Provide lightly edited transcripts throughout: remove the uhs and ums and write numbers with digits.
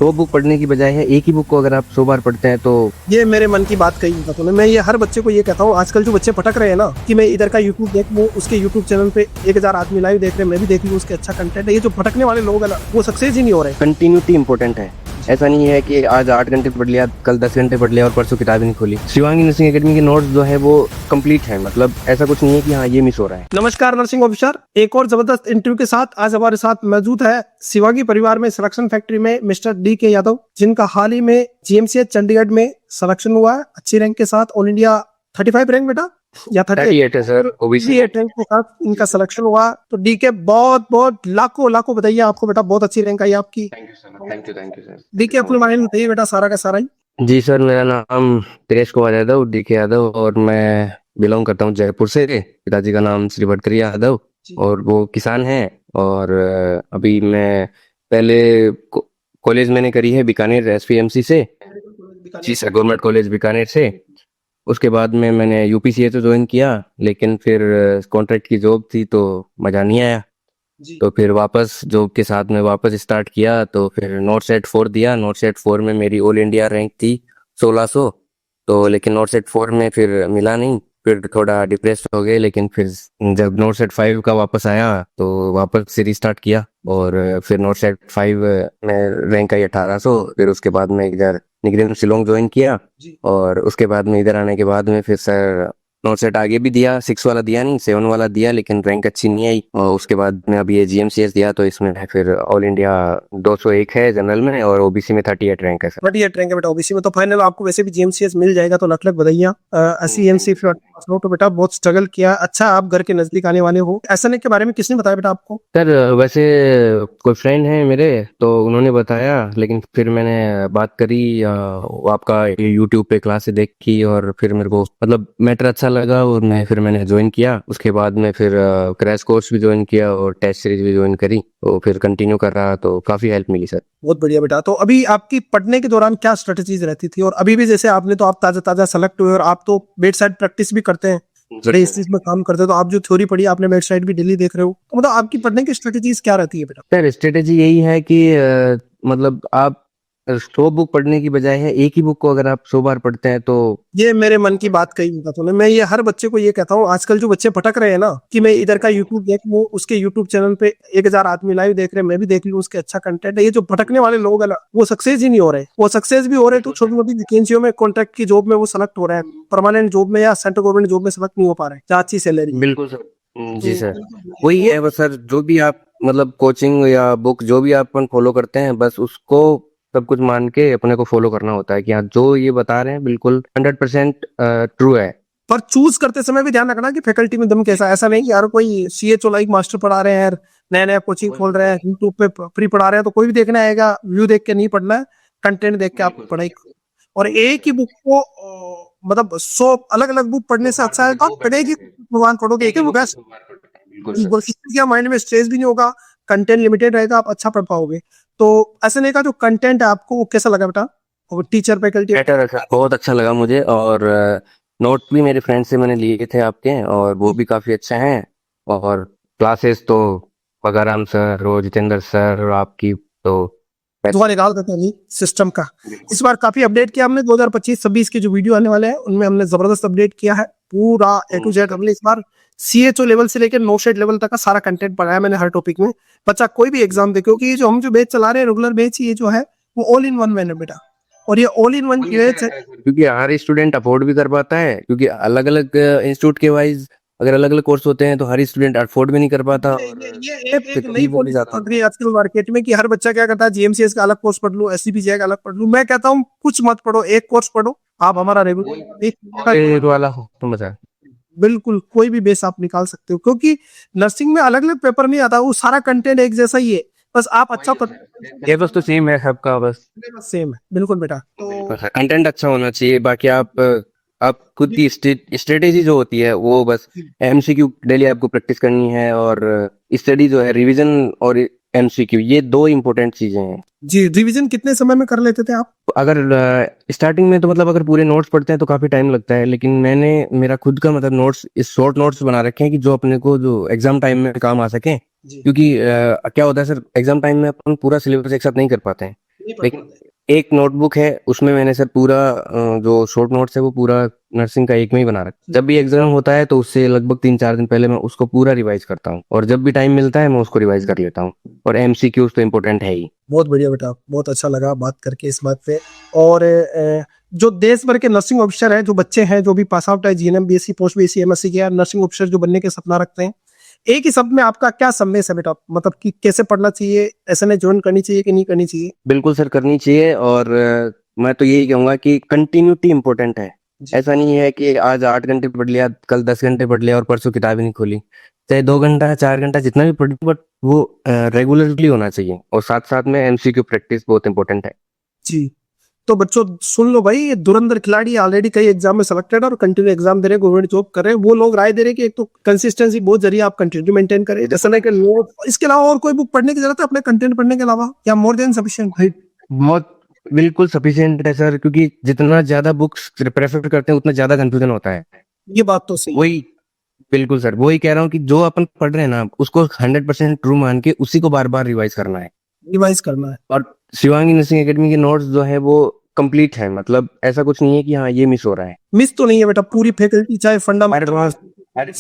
100 book पढ़ने की बजाय है एक ही बुक को अगर आप 100 बार पढ़ते हैं तो ये मेरे मन की बात कही था तूने। मैं ये हर बच्चे को ये कहता हूँ, आजकल जो बच्चे भटक रहे हैं ना कि मैं इधर का यूट्यूब देख लूँ, उसके यूट्यूब चैनल पे 1000 आदमी लाइव देख रहे हैं, मैं भी देख लूँ, उसके अच्छा कंटेंट है। ये जो भटकने वाले लोग है ना, वो सक्सेस ही नहीं हो रहे। कंटिन्यूटी इंपॉर्टेंट है। ऐसा नहीं है कि आज 8 घंटे पढ़ लिया, कल 10 घंटे पढ़ लिया और परसों किताब ही नहीं खोली। शिवांगी नर्सिंग एकेडमी के नोट्स जो है वो कंप्लीट है, मतलब ऐसा कुछ नहीं है कि हाँ ये मिस हो रहा है। नमस्कार नर्सिंग ऑफिसर, एक और जबरदस्त इंटरव्यू के साथ आज हमारे साथ मौजूद है शिवांगी परिवार में सिलेक्शन फैक्ट्री में मिस्टर डी के यादव, जिनका हाल ही में जीएमसीएच चंडीगढ़ में सिलेक्शन हुआ है अच्छी रैंक के साथ। ऑल इंडिया 35 रैंक बेटा या 38 है सर, ओबीसी 38 रैंक के साथ इनका सिलेक्शन हुआ। तो डी के बहुत बहुत लाखों लाखों बताइए आपको बेटा, बहुत अच्छी रैंक आई आपकी। Thank you sir, thank you sir. D के अपने बारे में बताइए बेटा, सारा का सारा ही। जी सर, मेरा नाम त्रियश कुमार यादव, डीके यादव, और मैं बिलोंग करता हूँ जयपुर से। पिताजी का नाम श्री भटकरी यादव और वो किसान हैं। और अभी मैं पहले कॉलेज मैंने करी है बीकानेर एसपीएमसी से। जी सर, गवर्नमेंट कॉलेज बीकानेर से। उसके बाद में मैंने यूपीसीए तो ज्वाइन किया, लेकिन फिर कॉन्ट्रैक्ट की जॉब थी तो मज़ा नहीं आया। तो फिर वापस जॉब के साथ में वापस स्टार्ट किया। तो फिर नॉट सेट 4 दिया। नॉट सेट 4 में मेरी ऑल इंडिया रैंक थी 1600। तो लेकिन नॉट सेट 4 में फिर मिला नहीं, फिर थोड़ा डिप्रेस हो गए। लेकिन फिर जब नॉट सेट 5 का वापस आया तो वापस से रिस्टार्ट किया और फिर नॉट सेट 5 में रैंक आई 1800। फिर उसके बाद में इधर निगरानी शिलोंग ज्वाइन किया और उसके बाद में इधर आने के बाद में फिर सर नोट सेट आगे भी दिया, 6 वाला दिया नहीं, 7 वाला दिया, लेकिन रैंक अच्छी नहीं आई। और उसके बाद में अभी ये जीएमसीएस दिया तो इसमें है फिर ऑल इंडिया 201 है जनरल में और ओबीसी में 38 रैंक है सर। 38 रैंक है बेटा ओबीसी में। तो फाइनल आपको वैसे भी जीएमसीएस मिल जाएगा, तो लक लक बधाइयाँ। एसईएमसी फिर तो बेटा बहुत स्ट्रगल किया। अच्छा, आप घर के नजदीक आने वाले हो, एसएनए के बारे में किसने बताया बेटा आपको? सर वैसे कोई फ्रेंड है मेरे तो उन्होंने बताया, लेकिन फिर मैंने बात करी वो आपका यूट्यूब पे क्लास से देखी और फिर मेरे को मतलब मैटर अच्छा लगा और मैंने ज्वाइन किया। उसके बाद में फिर क्रैश कोर्स भी ज्वाइन किया और टेस्ट सीरीज भी ज्वाइन करी, तो फिर कंटिन्यू कर रहा तो काफी हेल्प मिली सर। बहुत बढ़िया बेटा। तो अभी आपकी पढ़ने के दौरान क्या स्ट्रेटेजीज रहती थी, और अभी भी जैसे आपने तो आप ताजा ताजा सेलेक्ट हुए और आप तो बेड साइड प्रैक्टिस भी करते हैं, बड़े इस चीज में काम करते हैं, तो आप जो थ्योरी पढ़ी आपने बेड साइड भी डेली देख रहे हो, तो मतलब आपकी पढ़ने की स्ट्रेटेजीज क्या रहती है बेटा? सर स्ट्रेटेजी यही है कि मतलब आप 100 बुक पढ़ने की बजाय है एक ही बुक को अगर आप 100 बार पढ़ते हैं तो ये मेरे मन की बात कही था तूने। मैं ये हर बच्चे को ये कहता हूँ, आजकल जो बच्चे भटक रहे हैं ना कि मैं इधर का यूट्यूब देख लूँ, उसके यूट्यूब चैनल पे 1000 आदमी लाइव देख रहे हैं, मैं भी देख लूँ, उसके अच्छा कंटेंट है। ये जो भटकने वाले लोग है ना, वो सक्सेस ही नहीं हो रहे। वो सक्सेस भी हो रहे तो छोटी मोटी वैकेंसियों में, कॉन्ट्रैक्ट की जॉब में वो सेलेक्ट हो रहे हैं, परमानेंट जॉब में या सेंट्रल गवर्नमेंट जॉब में सेलेक्ट नहीं हो पा रहे जहाँ अच्छी सैलरी। बिल्कुल सर। जी सर, वही है बस सर, जो भी आप मतलब कोचिंग या बुक जो भी आप अपन फॉलो करते हैं बस उसको सब कुछ मान के अपने को फॉलो करना होता है कि हाँ जो ये बता रहे हैं बिल्कुल 100% ट्रू है। पर चूज करते समय भी ध्यान रखना कि फैकल्टी में दम कैसा। ऐसा नहीं कि यार कोई सीएचओ लाइक मास्टर पढ़ा रहे हैं यार, नया नया कोचिंग खोल रहे हैं, यूट्यूब पे फ्री पढ़ा रहे हैं, तो कोई भी देखना आएगा, व्यू देख के नहीं पढ़ना है, कंटेंट देख के आप पढ़ाई। और एक ही बुक को मतलब 100 अलग अलग बुक पढ़ने से अच्छा है तो आप पढ़ेगी भगवान पढ़ोगे एक ही बुक है। क्या माइंड में स्ट्रेस भी नहीं होगा, कंटेंट लिमिटेड रहेगा, आप अच्छा पढ़ पाओगे। तो ऐसे नहीं का जो कंटेंट है आपको वो कैसा लगा बेटा, और टीचर फैकल्टी? बेटर है, बहुत अच्छा लगा मुझे। और नोट भी मेरे फ्रेंड से मैंने लिए थे आपके और वो भी काफी अच्छे हैं। और क्लासेस तो पगाराम सर और जितेंद्र सर और आपकी तो धुआं निकाल देते हैं सिस्टम का। इस बार काफी अपडेट किया हमने, 2025-26 के जो वीडियो आने वाले हैं उनमें हमने जबरदस्त अपडेट किया है। पूरा A to Z हमने इस बार सीएचओ लेवल से लेकर नो शेड लेवल तक का सारा कंटेंट पढ़ाया मैंने हर टॉपिक में। बच्चा कोई भी एग्जाम दे, क्योंकि ये जो हम जो बैच चला रहे हैं रेगुलर बैच, ये जो है वो ऑल इन वन है बेटा। और ये ऑल इन वन बैच है क्योंकि हर स्टूडेंट अफोर्ड भी कर पाता है, क्योंकि अलग अलग इंस्टीट्यूट के वाइज अगर अलग अलग कोर्स होते हैं तो हर स्टूडेंट अफोर्ड भी नहीं कर पाता। ये एक नई पॉलिसी चल रही है आजकल मार्केट में कि हर बच्चा क्या करता है, जीएमसीएस का अलग कोर्स पढ़ लूं, एससीबीजे का अलग पढ़ लूं। मैं कहता हूँ कुछ मत पढ़ो, एक कोर्स पढ़ो आप हमारा रेगुलर वाला हो तुम बता। बिल्कुल कोई भी बेस आप निकाल सकते हो, क्योंकि नर्सिंग में अलग अलग पेपर नहीं आता, वो सारा कंटेंट एक जैसा ही है, बस आप अच्छा ये बस तो सेम है सबका, बस सेम है बिल्कुल बेटा। तो कंटेंट अच्छा होना चाहिए। बाकी आप खुद की स्ट्रेटेजी जो होती है वो बस एमसीक्यू डेली आपको प्रैक्टिस करनी है और स्टडी जो है रिवीजन और एमसीक्यू, ये दो इम्पोर्टेंट चीजें हैं। जी, रिवीजन कितने समय में कर लेते थे आप? अगर स्टार्टिंग में तो मतलब अगर पूरे नोट्स पढ़ते हैं तो काफी टाइम लगता है, लेकिन मैंने मेरा खुद का मतलब नोट्स इस शॉर्ट नोट्स बना रखे हैं कि जो अपने को जो एग्जाम टाइम में काम आ सके। क्योंकि क्या होता है सर, एग्जाम टाइम में अपन पूरा सिलेबस एक साथ नहीं कर पाते हैं। लेकिन एक नोटबुक है उसमें मैंने सर पूरा जो शॉर्ट नोट्स है वो पूरा नर्सिंग का एक में ही बना रखा। जब भी एग्जाम होता है तो उससे लगभग 3-4 दिन पहले मैं उसको पूरा रिवाइज करता हूँ, और जब भी टाइम मिलता है मैं उसको रिवाइज कर लेता हूँ। और एमसीक्यूज तो इम्पोर्टेंट है ही। बहुत बढ़िया बेटा, बहुत अच्छा लगा बात करके इस बात पे। और जो देश भर के नर्सिंग ऑफिसर हैं, जो बच्चे हैं, जो भी पास आउट है GNM BSc post BSc MSc किया, नर्सिंग ऑफिसर जो बनने के सपना रखते हैं, एक ही शब्द में आपका क्या संदेश है बेटा? मतलब कि कैसे पढ़ना चाहिए, एसएनए ज्वाइन करनी चाहिए कि नहीं करनी चाहिए? बिल्कुल सर करनी चाहिए, और मैं तो यही कहूंगा कि कंटिन्यूटी इंपॉर्टेंट है। ऐसा नहीं है कि आज 8 घंटे पढ़ लिया, कल 10 घंटे पढ़ लिया और परसों किताब ही नहीं खोली। चाहे 2 घंटा 4 घंटा जितना भी पढ़, बट वो रेगुलरली होना चाहिए। और साथ साथ में एमसीक्यू प्रैक्टिस बहुत इंपॉर्टेंट है। जी। तो बच्चों सुन लो भाई, ये धुरंधर खिलाड़ी ऑलरेडी कई एग्जाम में सिलेक्टेड और कंटिन्यू एग्जाम दे रहे हैं, गवर्नमेंट जॉब कर रहे हैं। वो लोग राय दे रहे हैं कि एक तो कंसिस्टेंसी बहुत जरिए, आप कंटिन्यू मेंटेन करें, जैसा नहीं कि नोट, इसके अलावा और कोई बुक पढ़ने की जरूरत है अपने कंटेंट पढ़ने के अलावा, या मोर देन सफिशिएंट? भाई बहुत बिल्कुल सफिशिएंट है सर, क्योंकि जितना ज्यादा बुक्स प्रेफर करते हैं उतना ज्यादा कंफ्यूजन होता है। ये बात तो सही है। वही बिल्कुल सर, वही कह रहा हूँ कि जो अपन पढ़ रहे हैं ना उसको 100% ट्रू मान के उसी को बार बार रिवाइज करना है। रिवाइज करना है। और शिवांगी नर्सिंग एकेडमी के नोट्स जो है वो कंप्लीट है, मतलब ऐसा कुछ नहीं है कि हाँ ये मिस हो रहा है। मिस तो नहीं है बेटा, पूरी फैकल्टी चाहे हमारे पास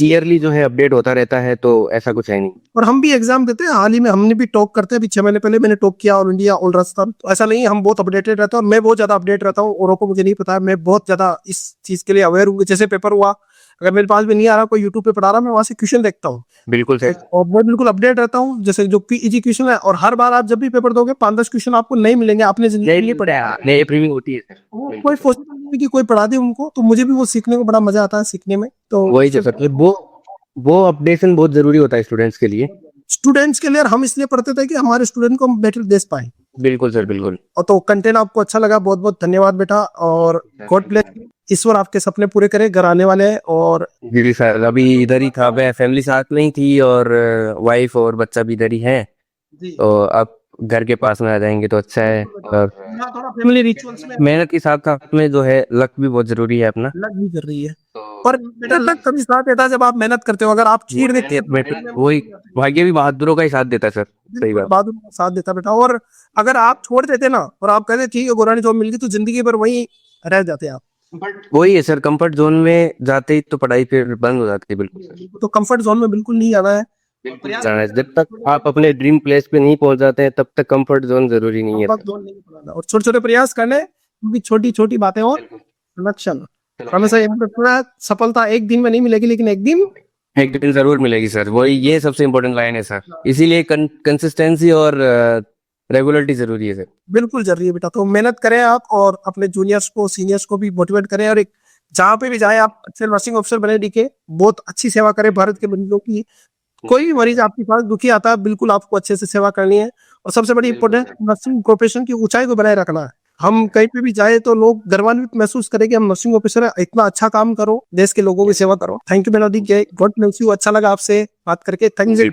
ईयरली जो है अपडेट होता रहता है, तो ऐसा कुछ है नहीं। और हम भी एग्जाम देते हैं, हाल ही में हमने भी टॉप करते हैं। अभी 6 महीने पहले मैंने टॉप किया ऑल इंडिया ऑल राजस्थान। तो ऐसा नहीं है, हम बहुत अपडेटेड रहते हैं, और मैं बहुत ज्यादा अपडेट रहता हूँ। औरों को मुझे नहीं पता है, मैं बहुत ज्यादा इस चीज के लिए अवेयर हूँ। जैसे पेपर हुआ, अगर मेरे पास भी नहीं आ रहा, कोई यूट्यूब पे पढ़ा रहा, मैं वहां से क्वेश्चन देखता हूँ। बिल्कुल सर। और मैं बिल्कुल अपडेट रहता हूँ। जैसे जो पीईजी क्वेश्चन है, और हर बार आप जब भी पेपर दोगे 5-10 क्वेश्चन आपको नहीं मिलेंगे, आपने जिंदगी में पढ़ा। नई प्रीमिंग होती है सर। कोई पॉसिबल नहीं है कि कोई पढ़ा दे उनको, तो मुझे भी वो सीखने को बड़ा मजा आता है, सीखने में। तो वही जो सर, वो अपडेशन बहुत जरूरी होता है स्टूडेंट्स के लिए। स्टूडेंट्स के लिए, और हम इसलिए पढ़ते थे कि हमारे स्टूडेंट को हम बेटर दे पाए। बिल्कुल सर बिल्कुल। और तो कंटेंट आपको अच्छा लगा, बहुत बहुत धन्यवाद बेटा, और गॉड ब्लेस। ईश्वर आपके सपने पूरे करे, घर आने वाले हैं। और जी सर, अभी इधर ही था, मैं फैमिली साथ में ही थी, और वाइफ और बच्चा भी इधर ही है, तो अब घर के पास में आ जाएंगे तो अच्छा है। और थोड़ा फैमिली रिचुअल्स में मेहनत के साथ साथ में जो है लक भी बहुत जरूरी है अपना। लग भी कर रही है। पर बेटा लग तभी साथ देता है जब आप मेहनत करते हो। अगर आप चीर देते हो, वही भाग्य भी बहादुरों का ही साथ देता है सर। सही बात। बाद में साथ देता बेटा। और अगर आप छोड़ देते ना, और आप कहते ठीक है गोरानी जॉब मिल गई, तो जिंदगी भर वहीं रह जाते आप। वही है सर, कंफर्ट जोन में जाते ही तो पढ़ाई फिर बंद हो जाती है। बिल्कुल सर। तो कंफर्ट जोन में बिल्कुल नहीं जाना है। जाना है। जब तक आप अपने ड्रीम प्लेस पे नहीं पहुंच जाते हैं तब तक कंफर्ट जोन जरूरी नहीं है कंफर्ट जोन नहीं बनाना, और छोटे छोटे प्रयास करने, क्योंकि छोटी छोटी बातें और लक्ष्य हमेशा याद रखना। सफलता एक दिन में नहीं मिलेगी, लेकिन एक दिन जरूर मिलेगी सर। वही ये सबसे इम्पोर्टेंट लाइन है सर, इसीलिए कंसिस्टेंसी और रेगुलरिटी जरूरी है सर। बिल्कुल जरूरी है बेटा। तो मेहनत करें आप, और अपने जूनियर्स को सीनियर्स को भी मोटिवेट करें, और एक जहाँ पे भी जाए आप अच्छे नर्सिंग ऑफिसर बने दिखे, बहुत अच्छी सेवा करें भारत के मरीजों की। कोई भी मरीज आपके पास दुखी आता है, बिल्कुल आपको अच्छे से सेवा करनी है। और सबसे बड़ी इंपॉर्टेंट, नर्सिंग प्रोफेशन की ऊंचाई को बनाए रखना है। हम कहीं पे भी जाए तो लोग गर्वान्वित महसूस करें कि हम नर्सिंग ऑफिसर है, इतना अच्छा काम करो, देश के लोगों की सेवा करो। थैंक यू बेटा दी, गॉड ब्लेस यू। अच्छा लगा आपसे बात करके, थैंक यू।